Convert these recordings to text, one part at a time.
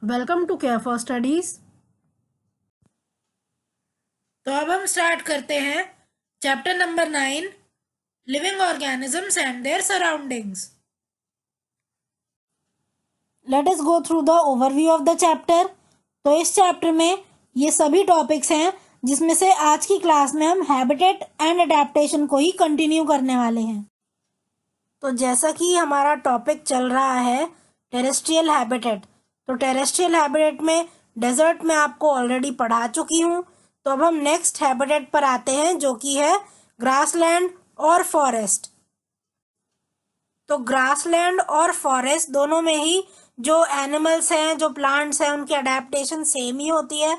Welcome to care for studies. तो अब हम स्टार्ट करते हैं chapter number 9, living organisms and their surroundings. Let us go through the overview of the chapter. तो इस chapter में ये सभी टॉपिक्स हैं जिसमें से आज की क्लास में हम हैबिटेट एंड अडेप्टेशन को ही कंटिन्यू करने वाले हैं। तो जैसा कि हमारा टॉपिक चल रहा है टेरेस्ट्रियल हैबिटेट, तो टेरेस्ट्रियल हैबिटेट में डेजर्ट में आपको ऑलरेडी पढ़ा चुकी हूँ। तो अब हम नेक्स्ट हैबिटेट पर आते हैं जो कि है ग्रासलैंड और फॉरेस्ट। तो ग्रासलैंड और फॉरेस्ट दोनों में ही जो एनिमल्स हैं, जो प्लांट्स हैं, उनकी अडेप्टेशन सेम ही होती है।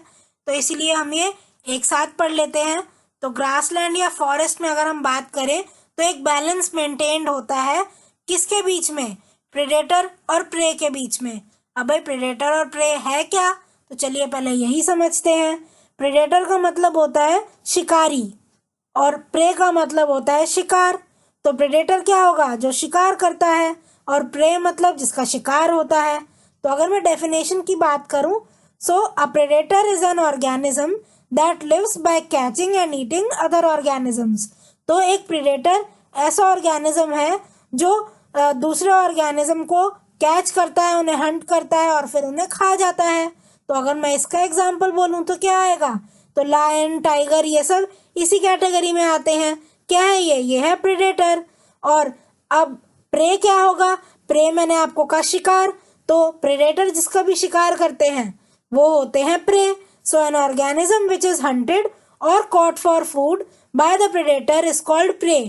तो इसीलिए हम ये एक साथ पढ़ लेते हैं। तो ग्रासलैंड या फॉरेस्ट में अगर हम बात करें तो एक बैलेंस मेंटेन्ड होता है किसके बीच में? प्रेडेटर और प्रे के बीच में। अब भाई प्रेडेटर और प्रे है क्या? तो चलिए पहले यही समझते हैं। प्रेडेटर का मतलब होता है शिकारी और प्रे का मतलब होता है शिकार। तो प्रेडेटर क्या होगा? जो शिकार करता है, और प्रे मतलब जिसका शिकार होता है। तो अगर मैं डेफिनेशन की बात करूं, so a predator is an organism that lives by catching and eating other organisms. तो एक प्रेडेटर ऐसा ऑर्गेनिज्म है जो दूसरे ऑर्गेनिज्म को कैच करता है, उन्हें हंट करता है और फिर उन्हें खा जाता है। तो अगर मैं इसका एग्जाम्पल बोलूं तो क्या आएगा? तो लायन, टाइगर, ये सब इसी कैटेगरी में आते हैं। क्या है ये है प्रेडेटर। और अब प्रे क्या होगा? प्रे मैंने आपको कहा शिकार। तो प्रेडेटर जिसका भी शिकार करते हैं वो होते हैं prey. So an organism which is hunted और caught for food by the predator is called prey.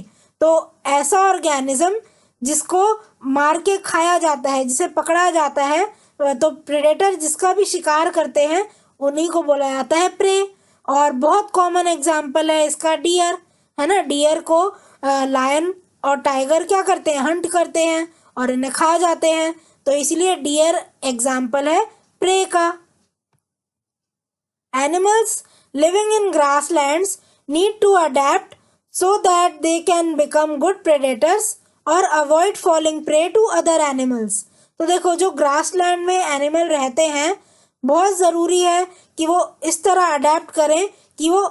तो ऐसा ऑर्गेनिज्म जिसको मार के खाया जाता है, जिसे पकड़ा जाता है, तो प्रेडेटर जिसका भी शिकार करते हैं उन्हीं को बोला जाता है प्रे। और बहुत कॉमन एग्जाम्पल है इसका डियर, है ना। डियर को लायन और टाइगर क्या करते हैं? हंट करते हैं और इन्हें खा जाते हैं। तो इसलिए डियर एग्जाम्पल है प्रे का। Animals living in grasslands need to adapt so that they can become good predators और avoid falling prey to other animals। तो देखो जो ग्रासलैंड में एनिमल रहते हैं बहुत ज़रूरी है कि वो इस तरह अडेप्ट करें कि वो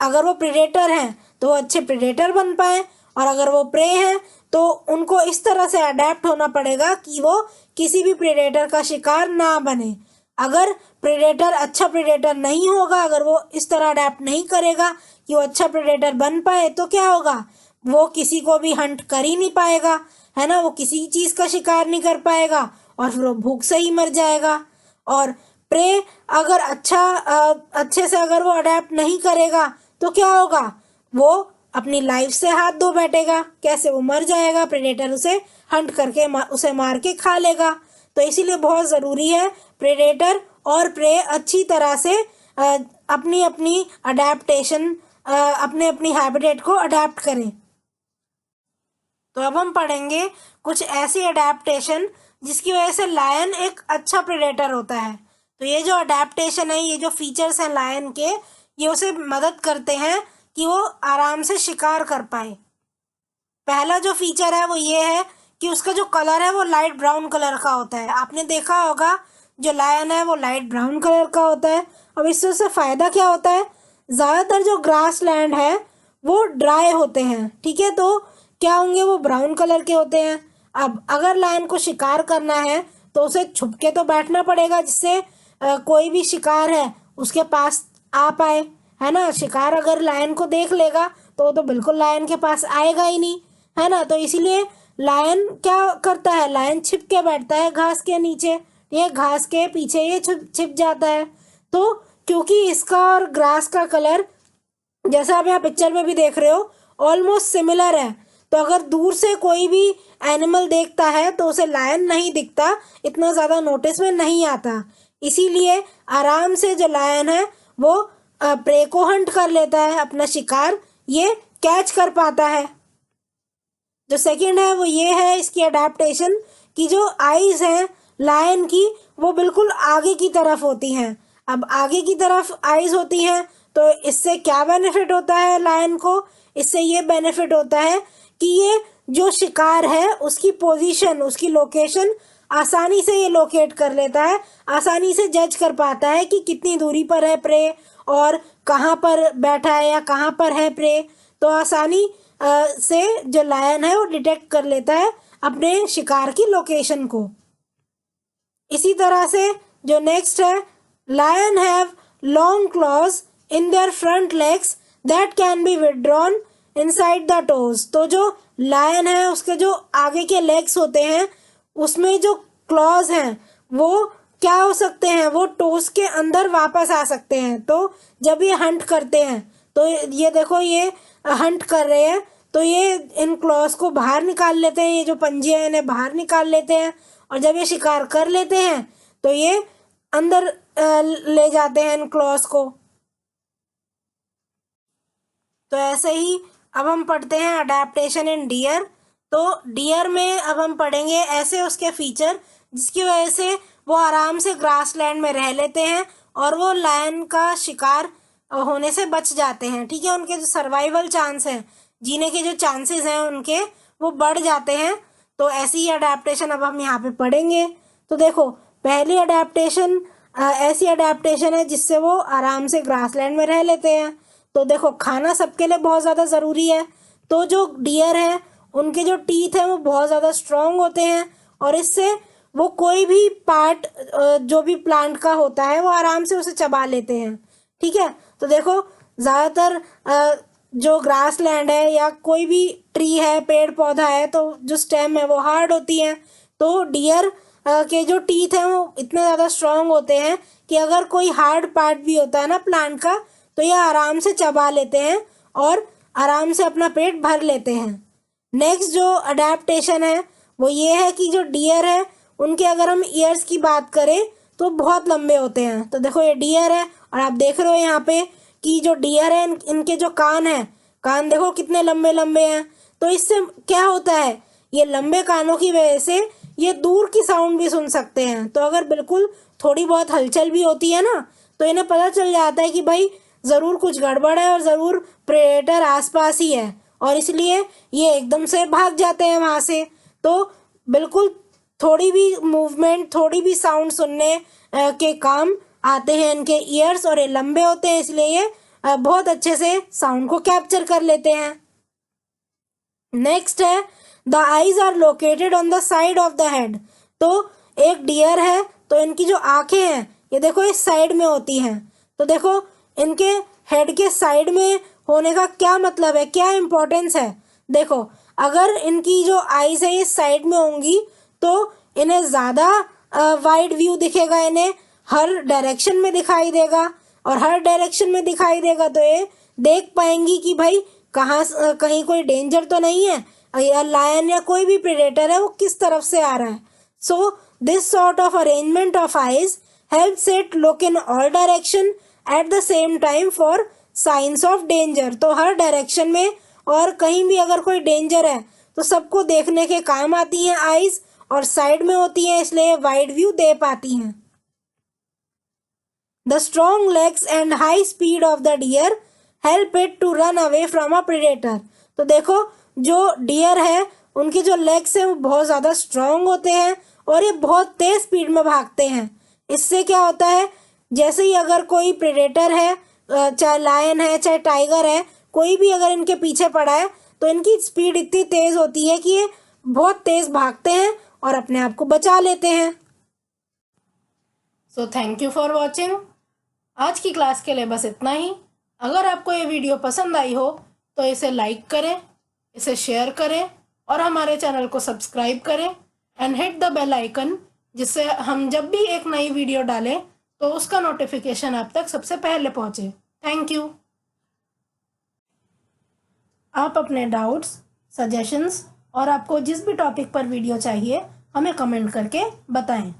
अगर वो प्रेडेटर हैं तो वो अच्छे प्रेडेटर बन पाए, और अगर वो प्रे हैं तो उनको इस तरह से अडेप्ट होना पड़ेगा कि वो किसी भी प्रेडेटर का शिकार ना बने। अगर प्रेडेटर अच्छा प्रेडेटर नहीं होगा, अगर वो इस तरह अडेप्ट नहीं करेगा कि वो अच्छा प्रेडेटर बन पाए, तो क्या होगा? वो किसी को भी हंट कर ही नहीं पाएगा, है ना। वो किसी चीज़ का शिकार नहीं कर पाएगा और फिर वो भूख से ही मर जाएगा। और प्रे अगर अच्छे से अगर वो अडेप्ट नहीं करेगा तो क्या होगा? वो अपनी लाइफ से हाथ धो बैठेगा। कैसे? वो मर जाएगा, प्रेडेटर उसे हंट करके उसे मार के खा लेगा। तो इसीलिए बहुत ज़रूरी है प्रेडेटर और प्रे अच्छी तरह से अपनी अपनी अडेप्टेशन, अपने अपनी हैबिटेट को अडेप्ट करें। तो अब हम पढ़ेंगे कुछ ऐसी अडेप्टेशन जिसकी वजह से लायन एक अच्छा प्रेडेटर होता है। तो ये जो अडेप्टेशन है, ये जो फीचर्स हैं लायन के, ये उसे मदद करते हैं कि वो आराम से शिकार कर पाए। पहला जो फीचर है वो ये है कि उसका जो कलर है वो लाइट ब्राउन कलर का होता है। आपने देखा होगा जो लायन है वो लाइट ब्राउन कलर का होता है। अब इससे उससे फ़ायदा क्या होता है? ज़्यादातर जो ग्रास लैंड है वो ड्राई होते हैं, ठीक है, तो क्या होंगे? वो ब्राउन कलर के होते हैं। अब अगर लायन को शिकार करना है तो उसे छुप के तो बैठना पड़ेगा जिससे कोई भी शिकार है उसके पास आ पाए, है ना। शिकार अगर लायन को देख लेगा तो वो तो बिल्कुल लायन के पास आएगा ही नहीं, है ना। तो इसीलिए लायन क्या करता है? लायन छिप के बैठता है घास के नीचे, ये घास के पीछे ये छिप जाता है। तो क्योंकि इसका और ग्रास का कलर, जैसा आप यहाँ पिक्चर में भी देख रहे हो, ऑलमोस्ट सिमिलर है, तो अगर दूर से कोई भी एनिमल देखता है तो उसे लायन नहीं दिखता, इतना ज़्यादा नोटिस में नहीं आता। इसीलिए आराम से जो लायन है वो प्रे को हंट कर लेता है, अपना शिकार ये कैच कर पाता है। जो सेकंड है वो ये है इसकी अडेप्टेशन कि जो आईज हैं लायन की वो बिल्कुल आगे की तरफ होती हैं। अब आगे की तरफ आईज होती हैं तो इससे क्या बेनिफिट होता है लायन को? इससे ये बेनिफिट होता है कि ये जो शिकार है उसकी पोजीशन, उसकी लोकेशन आसानी से ये लोकेट कर लेता है, आसानी से जज कर पाता है कि कितनी दूरी पर है प्रे और कहाँ पर बैठा है या कहाँ पर है प्रे। तो आसानी से जो लायन है वो डिटेक्ट कर लेता है अपने शिकार की लोकेशन को। इसी तरह से जो नेक्स्ट है, lion have long claws in their front legs that can be withdrawn inside the toes. तो जो लायन है उसके जो आगे के लेग्स होते हैं उसमें जो क्लॉज हैं वो क्या हो सकते हैं, वो टोज के अंदर वापस आ सकते हैं। तो जब ये हंट करते हैं तो ये देखो ये हंट कर रहे हैं तो ये इन क्लॉज को बाहर निकाल लेते हैं, ये जो पंजे हैं इन्हें बाहर निकाल लेते हैं और जब ये शिकार कर लेते हैं तो ये अंदर ले जाते हैं इन क्लॉज को। तो ऐसे ही अब हम पढ़ते हैं अडेप्टेशन इन डियर। तो डियर में अब हम पढ़ेंगे ऐसे उसके फीचर जिसकी वजह से वो आराम से ग्रासलैंड में रह लेते हैं और वो लायन का शिकार होने से बच जाते हैं। ठीक है, उनके जो सर्वाइवल चांस हैं, जीने के जो चांसेस हैं उनके, वो बढ़ जाते हैं। तो ऐसी ही अडेप्टेशन अब हम यहाँ पे पढ़ेंगे। तो देखो पहली अडेप्टेशन ऐसी अडेप्टेशन है जिससे वो आराम से ग्रासलैंड में रह लेते हैं। तो देखो खाना सबके लिए बहुत ज़्यादा ज़रूरी है, तो जो डियर है उनके जो टीथ हैं वो बहुत ज़्यादा स्ट्रॉन्ग होते हैं और इससे वो कोई भी पार्ट जो भी प्लांट का होता है वो आराम से उसे चबा लेते हैं। ठीक है, तो देखो ज़्यादातर जो ग्रास लैंड है या कोई भी ट्री है, पेड़ पौधा है, तो जो स्टेम है वो हार्ड होती है। तो डियर के जो टीथ हैं वो इतने ज़्यादा स्ट्रॉन्ग होते हैं कि अगर कोई हार्ड पार्ट भी होता है ना प्लांट का तो ये आराम से चबा लेते हैं और आराम से अपना पेट भर लेते हैं। नेक्स्ट जो अडेप्टेशन है वो ये है कि जो डियर है उनके अगर हम ईयर्स की बात करें तो बहुत लंबे होते हैं। तो देखो ये डियर है और आप देख रहे हो यहाँ पे कि जो डियर है इनके जो कान हैं, कान देखो कितने लंबे लंबे हैं। तो इससे क्या होता है, ये लंबे कानों की वजह से ये दूर की साउंड भी सुन सकते हैं। तो अगर बिल्कुल थोड़ी बहुत हलचल भी होती है ना तो इन्हें पता चल जाता है कि भाई ज़रूर कुछ गड़बड़ है और ज़रूर प्रेडेटर आसपास ही है और इसलिए ये एकदम से भाग जाते हैं वहाँ से। तो बिल्कुल थोड़ी भी मूवमेंट, थोड़ी भी साउंड सुनने के काम आते हैं इनके ईयर्स और ये लंबे होते हैं इसलिए ये बहुत अच्छे से साउंड को कैप्चर कर लेते हैं। नेक्स्ट है the eyes are located on the side of the head. तो एक डियर है तो इनकी जो आंखें हैं ये देखो इस साइड में होती हैं। तो देखो इनके हेड के साइड में होने का क्या मतलब है, क्या इम्पोर्टेंस है। देखो अगर इनकी जो आईज है ये साइड में होंगी तो इन्हें ज़्यादा वाइड व्यू दिखेगा, इन्हें हर डायरेक्शन में दिखाई देगा और हर डायरेक्शन में दिखाई देगा तो ये देख पाएंगी कि भाई कहीं कोई डेंजर तो नहीं है या लायन या कोई भी प्रेडेटर है वो किस तरफ से आ रहा है। So this sort of arrangement of eyes helps it look in all direction at the same time for science of danger. तो हर डायरेक्शन में और कहीं भी अगर कोई डेंजर है तो सबको देखने के काम आती हैं आईज और साइड में होती हैं इसलिए वाइड व्यू दे पाती हैं। The strong legs and high speed of the deer help it to run away from a predator। तो देखो जो डियर है उनके जो लेग्स हैं वो बहुत ज़्यादा स्ट्रॉन्ग होते हैं और ये बहुत तेज स्पीड में भागते हैं। इससे क्या होता है, जैसे ही अगर कोई प्रेडेटर है, चाहे लायन है चाहे टाइगर है, कोई भी अगर इनके पीछे पड़ा है तो इनकी स्पीड इतनी तेज होती है कि ये बहुत तेज भागते हैं और अपने आप को बचा लेते हैं। So thank you for watching. आज की क्लास के लिए बस इतना ही। अगर आपको ये वीडियो पसंद आई हो तो इसे लाइक करें, इसे शेयर करें और हमारे चैनल को सब्सक्राइब करें and hit the bell icon, जिससे हम जब भी एक नई वीडियो डालें तो उसका नोटिफिकेशन आप तक सबसे पहले पहुंचे। Thank you. आप अपने डाउट्स, सजेशंस और आपको जिस भी टॉपिक पर वीडियो चाहिए हमें कमेंट करके बताएं।